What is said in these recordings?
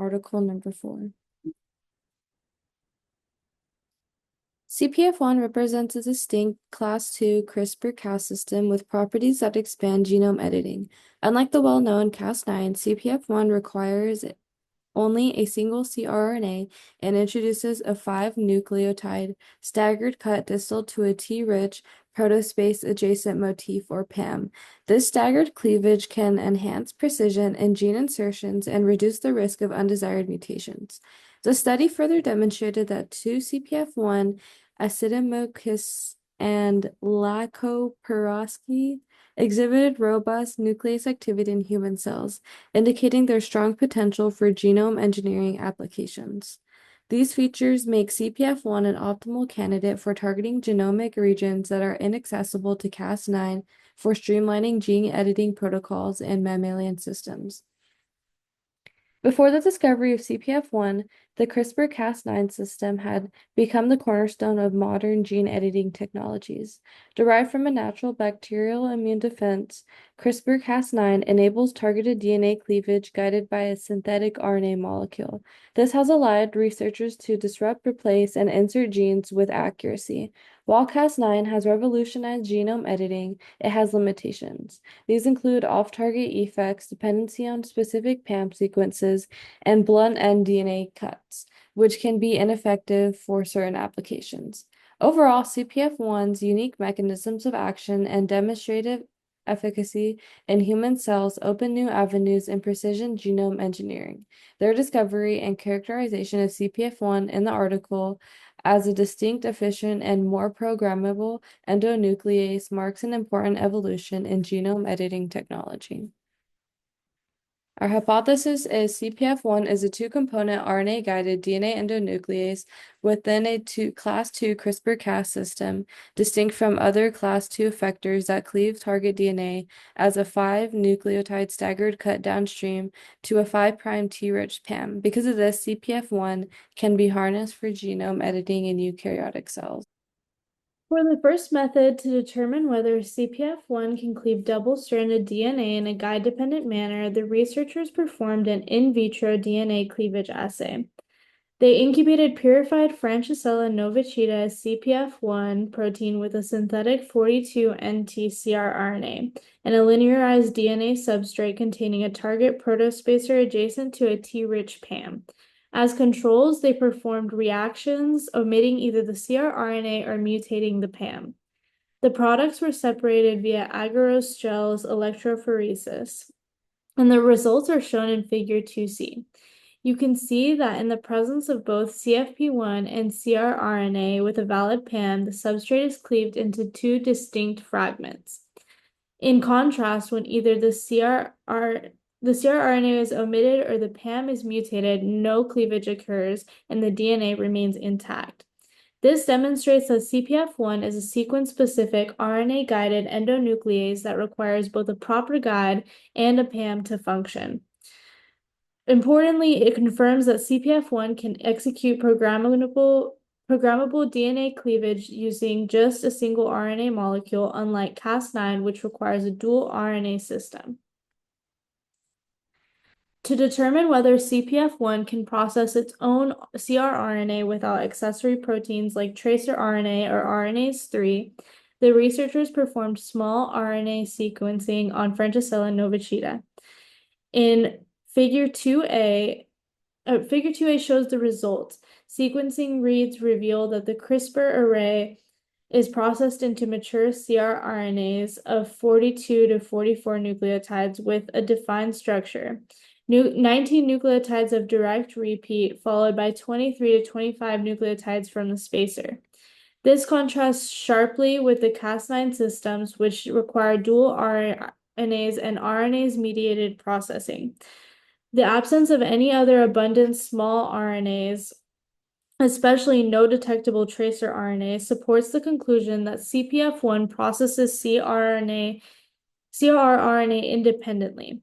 article number 4. Cpf1 represents a distinct Class II CRISPR-Cas system with properties that expand genome editing. Unlike the well-known Cas9, Cpf1 requires only a single cRNA and introduces a 5-nucleotide staggered cut distal to a T-rich protospace adjacent motif, or PAM. This staggered cleavage can enhance precision in gene insertions and reduce the risk of undesired mutations. The study further demonstrated that 2-Cpf1 acetylmokis and lacoperovsky exhibited robust nuclease activity in human cells, indicating their strong potential for genome engineering applications. These features make Cpf1 an optimal candidate for targeting genomic regions that are inaccessible to Cas9 for streamlining gene editing protocols in mammalian systems. Before the discovery of Cpf1, the CRISPR-Cas9 system had become the cornerstone of modern gene editing technologies. Derived from a natural bacterial immune defense, CRISPR-Cas9 enables targeted DNA cleavage guided by a synthetic RNA molecule. This has allowed researchers to disrupt, replace, and insert genes with accuracy. While Cas9 has revolutionized genome editing, it has limitations. These include off-target effects, dependency on specific PAM sequences, and blunt-end DNA cuts, which can be ineffective for certain applications. Overall, Cpf1's unique mechanisms of action and demonstrative efficacy in human cells open new avenues in precision genome engineering. Their discovery and characterization of Cpf1 in the article as a distinct, efficient, and more programmable endonuclease marks an important evolution in genome editing technology. Our hypothesis is Cpf1 is a two-component RNA-guided DNA endonuclease within a Class II CRISPR-Cas system, distinct from other Class II effectors that cleave target DNA as a 5-nucleotide staggered cut downstream to a 5' T-rich PAM. Because of this, Cpf1 can be harnessed for genome editing in eukaryotic cells. For the first method to determine whether Cpf1 can cleave double-stranded DNA in a guide-dependent manner, the researchers performed an in vitro DNA cleavage assay. They incubated purified Francisella novicida Cpf1 protein with a synthetic 42NT cRNA and a linearized DNA substrate containing a target protospacer adjacent to a T-rich PAM. As controls, they performed reactions omitting either the cRNA or mutating the PAM. The products were separated via agarose gels electrophoresis, and the results are shown in Figure 2C. You can see that in the presence of both CFP1 and cRNA with a valid PAM, the substrate is cleaved into two distinct fragments. In contrast, when either the cRNA is omitted or the PAM is mutated, no cleavage occurs and the DNA remains intact. This demonstrates that Cpf1 is a sequence-specific RNA-guided endonuclease that requires both a proper guide and a PAM to function. Importantly, it confirms that Cpf1 can execute programmable DNA cleavage using just a single RNA molecule, unlike Cas9, which requires a dual RNA system. To determine whether Cpf1 can process its own cRNA without accessory proteins like tracer RNA or RNase 3, the researchers performed small RNA sequencing on Francisella novicida. In Figure 2A shows the results. Sequencing reads reveal that the CRISPR array is processed into mature cRNAs of 42 to 44 nucleotides with a defined structure. 19 nucleotides of direct repeat, followed by 23 to 25 nucleotides from the spacer. This contrasts sharply with the Cas9 systems, which require dual RNAs and RNase-mediated processing. The absence of any other abundant small RNAs, especially no detectable tracer RNA, supports the conclusion that Cpf1 processes cRNA independently.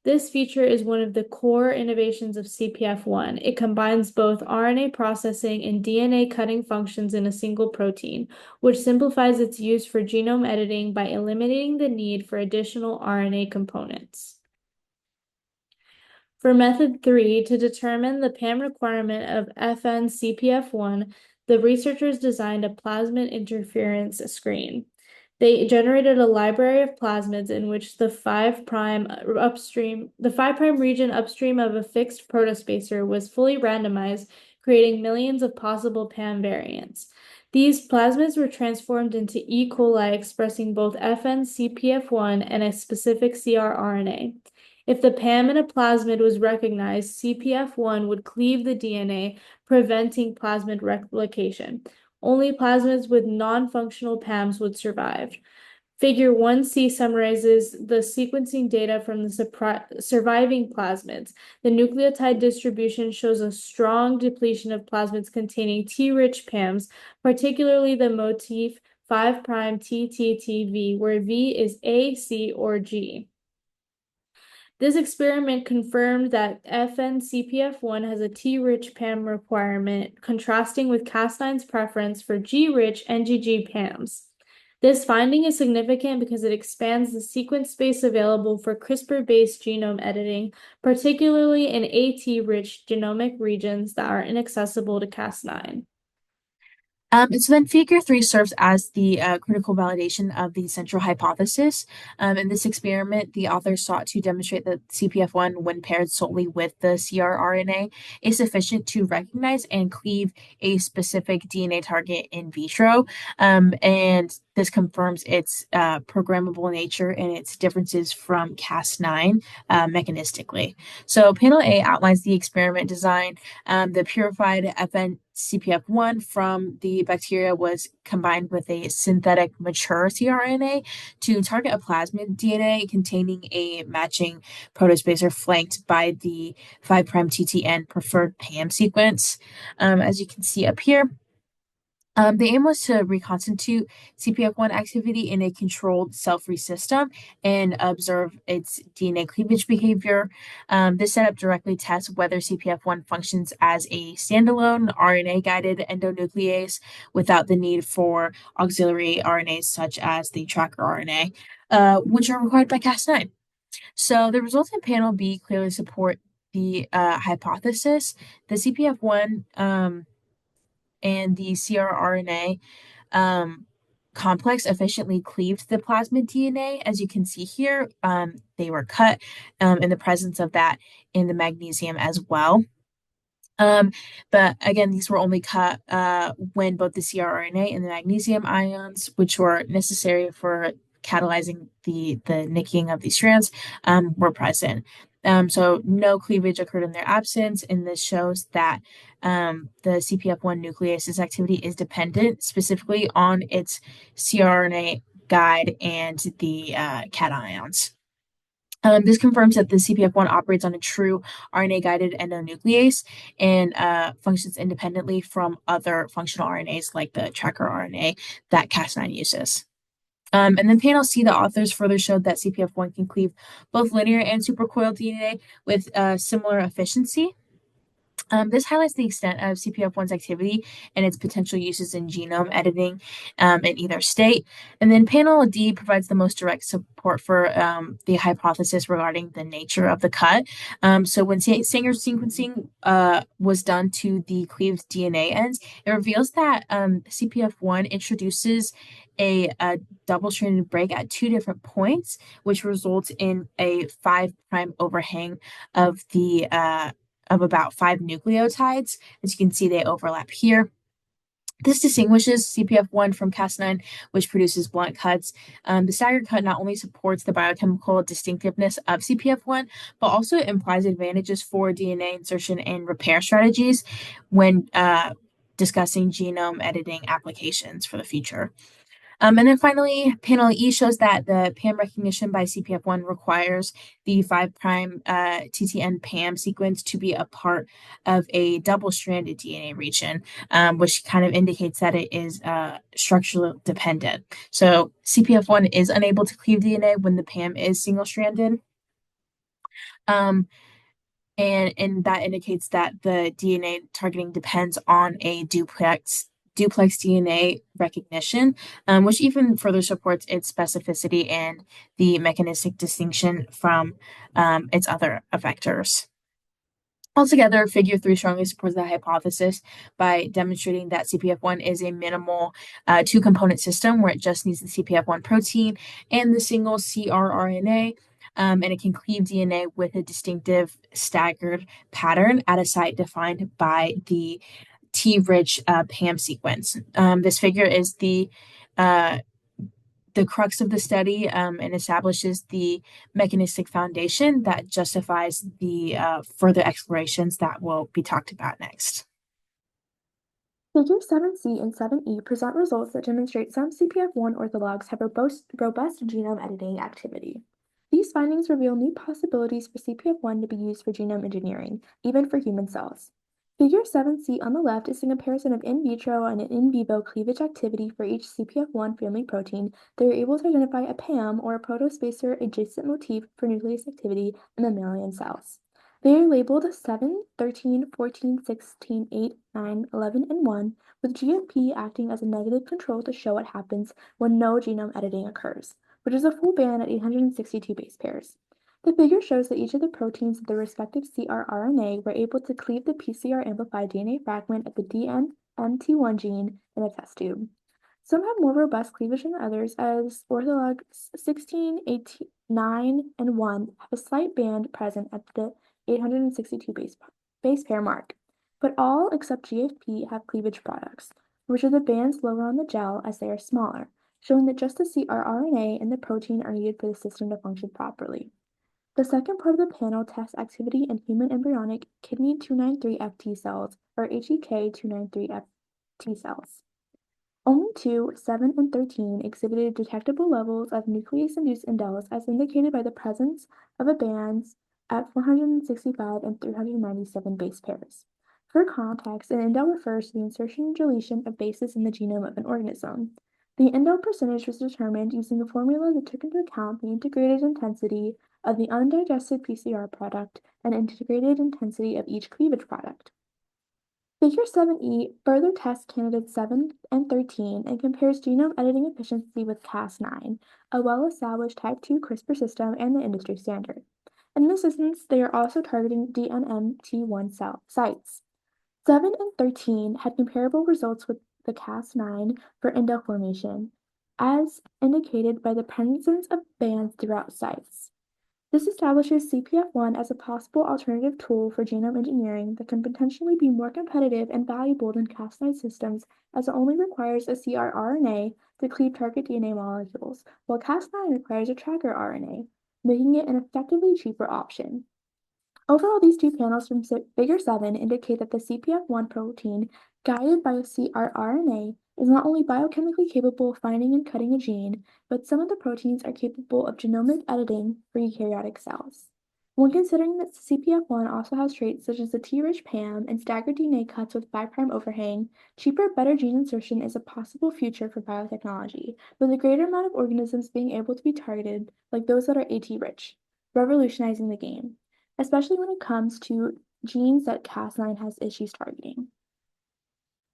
This feature is one of the core innovations of Cpf1. It combines both RNA processing and DNA cutting functions in a single protein, which simplifies its use for genome editing by eliminating the need for additional RNA components. For method 3, to determine the PAM requirement of FN-CPF1, the researchers designed a plasmid interference screen. They generated a library of plasmids in which the 5' region upstream of a fixed protospacer was fully randomized, creating millions of possible PAM variants. These plasmids were transformed into E. coli expressing both FN-CPF1 and a specific CRRNA. If the PAM in a plasmid was recognized, CPF1 would cleave the DNA, preventing plasmid replication. Only plasmids with non-functional PAMs would survive. Figure 1C summarizes the sequencing data from the surviving plasmids. The nucleotide distribution shows a strong depletion of plasmids containing T-rich PAMs, particularly the motif 5' TTTV, where V is A, C, or G. This experiment confirmed that FN-CPF1 has a T-rich PAM requirement, contrasting with Cas9's preference for G-rich NGG PAMs. This finding is significant because it expands the sequence space available for CRISPR-based genome editing, particularly in AT-rich genomic regions that are inaccessible to Cas9. And so then figure three serves as the critical validation of the central hypothesis. In this experiment, the authors sought to demonstrate that CPF1, when paired solely with the CRRNA, is sufficient to recognize and cleave a specific DNA target in vitro. And this confirms its programmable nature and its differences from Cas9 mechanistically. So panel A outlines the experiment design. The purified FN-CPF1 from the bacteria was combined with a synthetic mature cRNA to target a plasmid DNA containing a matching protospacer flanked by the 5' TTN preferred PAM sequence. As you can see up here, the aim was to reconstitute CPF1 activity in a controlled cell-free system and observe its DNA cleavage behavior. This setup directly tests whether CPF1 functions as a standalone RNA-guided endonuclease without the need for auxiliary RNAs such as the tracker RNA, which are required by Cas9. So the results in panel B clearly support the hypothesis. The CPF1 and the CRRNA complex efficiently cleaved the plasmid DNA. As you can see here, they were cut in the presence of that in the magnesium as well. But again, these were only cut when both the CRRNA and the magnesium ions, which were necessary for catalyzing the nicking of these strands, were present. So no cleavage occurred in their absence, and this shows that the CPF1 nuclease's activity is dependent specifically on its CRNA guide and the cations. This confirms that the CPF1 operates on a true RNA-guided endonuclease and functions independently from other functional RNAs like the tracker RNA that Cas9 uses. And then panel C, the authors further showed that CPF1 can cleave both linear and supercoiled DNA with similar efficiency. This highlights the extent of CPF1's activity and its potential uses in genome editing in either state. And then panel D provides the most direct support for the hypothesis regarding the nature of the cut. So when Sanger sequencing was done to the cleaved DNA ends, it reveals that CPF1 introduces a double-stranded break at two different points, which results in a 5' overhang of the of about 5 nucleotides. As you can see, they overlap here. This distinguishes CPF1 from Cas9, which produces blunt cuts. The staggered cut not only supports the biochemical distinctiveness of CPF1, but also implies advantages for DNA insertion and repair strategies when discussing genome editing applications for the future. And then finally, panel E shows that the PAM recognition by CPF1 requires the 5' TTN PAM sequence to be a part of a double-stranded DNA region, which kind of indicates that it is structurally dependent. So CPF1 is unable to cleave DNA when the PAM is single-stranded. And that indicates that the DNA targeting depends on a duplex DNA recognition, which even further supports its specificity and the mechanistic distinction from its other effectors. Altogether, figure 3 strongly supports the hypothesis by demonstrating that CPF1 is a minimal two-component system where it just needs the CPF1 protein and the single CRRNA, and it can cleave DNA with a distinctive staggered pattern at a site defined by the T-rich PAM sequence. This figure is uh, the crux of the study and establishes the mechanistic foundation that justifies the further explorations that will be talked about next. Figures 7C and 7E present results that demonstrate some CPF1 orthologs have robust genome editing activity. These findings reveal new possibilities for CPF1 to be used for genome engineering, even for human cells. Figure 7C on the left is a comparison of in vitro and in vivo cleavage activity for each CPF1 family protein. They are able to identify a PAM or a protospacer adjacent motif for nuclease activity in mammalian cells. They are labeled 7, 13, 14, 16, 8, 9, 11, and 1, with GFP acting as a negative control to show what happens when no genome editing occurs, which is a full ban at 862 base pairs. The figure shows that each of the proteins of the respective CRRNA were able to cleave the PCR-amplified DNA fragment of the DNMT1 gene in a test tube. Some have more robust cleavage than others, as orthologs 16, 18, 9, and 1 have a slight band present at the 862 base pair mark, but all except GFP have cleavage products, which are the bands lower on the gel as they are smaller, showing that just the CRRNA and the protein are needed for the system to function properly. The second part of the panel tests activity in human embryonic kidney 293F T cells, or HEK 293F T cells. Only 2, 7, and 13 exhibited detectable levels of nuclease-induced indels as indicated by the presence of a bands at 465 and 397 base pairs. For context, an indel refers to the insertion and deletion of bases in the genome of an organism. The indel percentage was determined using a formula that took into account the integrated intensity of the undigested PCR product and integrated intensity of each cleavage product. Figure 7E further tests candidates 7 and 13 and compares genome editing efficiency with Cas9, a well-established type 2 CRISPR system and the industry standard. In this instance, they are also targeting DNMT1 cell sites. 7 and 13 had comparable results with the Cas9 for indel formation, as indicated by the presence of bands throughout sites. This establishes CPF1 as a possible alternative tool for genome engineering that can potentially be more competitive and valuable than Cas9 systems, as it only requires a CRRNA to cleave target DNA molecules, while Cas9 requires a tracker RNA, making it an effectively cheaper option. Overall, these two panels from Figure 7 indicate that the CPF1 protein, guided by a CRRNA, is not only biochemically capable of finding and cutting a gene, but some of the proteins are capable of genomic editing for eukaryotic cells. When considering that CPF1 also has traits such as the T-rich PAM and staggered DNA cuts with 5' overhang, cheaper, better gene insertion is a possible future for biotechnology, with a greater amount of organisms being able to be targeted, like those that are AT-rich, revolutionizing the game, especially when it comes to genes that Cas9 has issues targeting.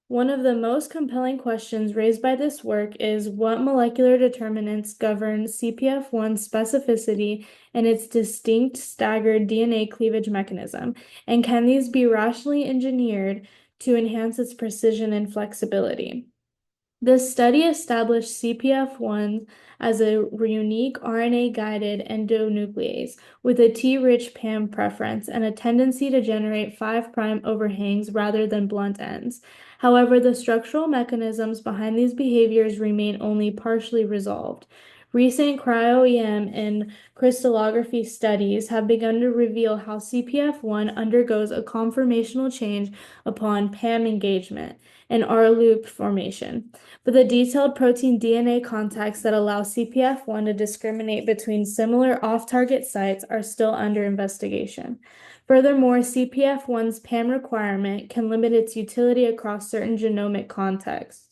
One of the most compelling questions raised by this work is what molecular determinants govern CPF1 specificity and its distinct staggered DNA cleavage mechanism, and can these be rationally engineered to enhance its precision and flexibility? This study established CPF1 as a unique RNA-guided endonuclease with a T-rich PAM preference and a tendency to generate 5' overhangs rather than blunt ends. However, the structural mechanisms behind these behaviors remain only partially resolved. Recent cryo-EM and crystallography studies have begun to reveal how CPF1 undergoes a conformational change upon PAM engagement and R-loop formation, but the detailed protein DNA contacts that allow CPF1 to discriminate between similar off-target sites are still under investigation. Furthermore, CPF1's PAM requirement can limit its utility across certain genomic contexts.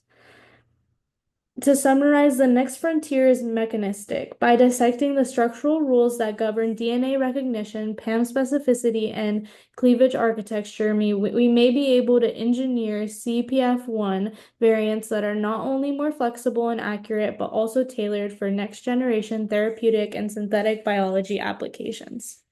To summarize, the next frontier is mechanistic. By dissecting the structural rules that govern DNA recognition, PAM specificity, and cleavage architecture, we may be able to engineer CPF1 variants that are not only more flexible and accurate, but also tailored for next generation therapeutic and synthetic biology applications.